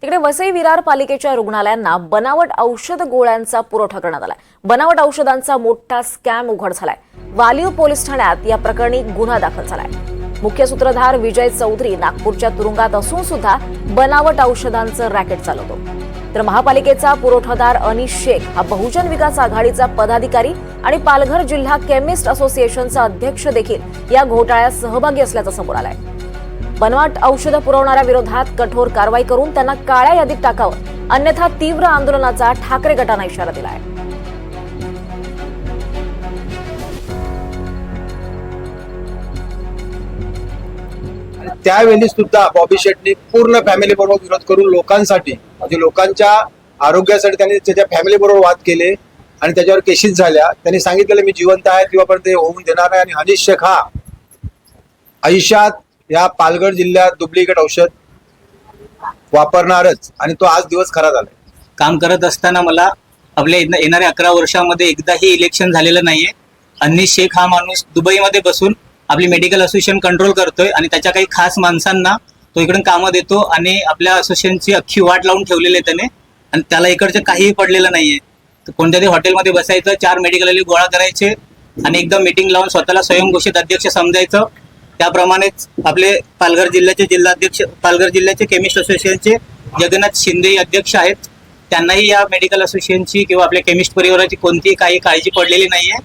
तिकडे वसई विरार पालिकेच्या रुग्णालयांना बनावट औषध गोळ्यांचा पुरवठा करण्यात आलाय। बनावट औषधांचा मोठा स्कॅम उघड झालाय। वालिव पोलीस ठाण्यात या प्रकरणी गुन्हा दाखल झालाय। मुख्य सूत्रधार विजय चौधरी नागपूरच्या तुरुंगात असून सुद्धा बनावट औषधांचं रॅकेट चालवतो। तर महापालिकेचा पुरवठादार अनिश शेख हा बहुजन विकास आघाडीचा पदाधिकारी आणि पालघर जिल्हा केमिस्ट असोसिएशनचा अध्यक्ष देखील या घोटाळ्यात सहभागी असल्याचं समोर आलंय। बनावट औषधं पुरवणाऱ्या विरोधात कठोर कारवाई करून त्यांना काळ्या यादीत टाकावं, अन्यथा तीव्र आंदोलनाचा ठाकरे गटानं इशारा दिलाय। त्यावेळी सुद्धा बॉबी शेटनी पूर्ण फॅमिली बरोबर विरोध करून लोकांसाठी म्हणजे लोकांच्या आरोग्यासाठी त्यांनी त्याच्या फॅमिली बरोबर वाद केले आणि त्याच्यावर केसेस झाल्या। त्यांनी सांगितलेलं मी जिवंत आहे किंवा पण ते होऊन देणार नाही। आणि अनिश शेख हा आयुष्यात या पालघर जिल्ह्यात डुप्लिकेट औषध वापरणारच आणि तो आज दिवस खरा झालाय। काम करत असताना मला आपल्या येणाऱ्या 11 वर्षामध्ये एकदाही इलेक्शन झालेलं नाहीये। अनिश शेख हा माणूस दुबईमध्ये बसून आपली मेडिकल असोसिएशन कंट्रोल करतोय आणि त्याच्या काही खास माणसांना तो इकडून कामं देतो आणि आपल्या असोसिएशनची अख्खी वाट लावून ठेवलेली आहे त्याने आणि त्याला इकडचं काहीही पडलेलं नाहीये। तर कोणत्याही हॉटेलमध्ये बसायचं, 4 मेडिकल गोळा करायचे आणि एकदम मीटिंग लावून स्वतःला स्वयंघोषित अध्यक्ष समजायचं। त्याप्रमाणेच आपले पालघर जिल्ह्याचे केमिस्ट असोसिएशनचे जगन्नाथ शिंदे अध्यक्ष आहेत। त्यांनाही या मेडिकल असोसिएशनची किंवा आपल्या केमिस्ट परिवाराची कोणतीही काही काळजी पडलेली नाहीये।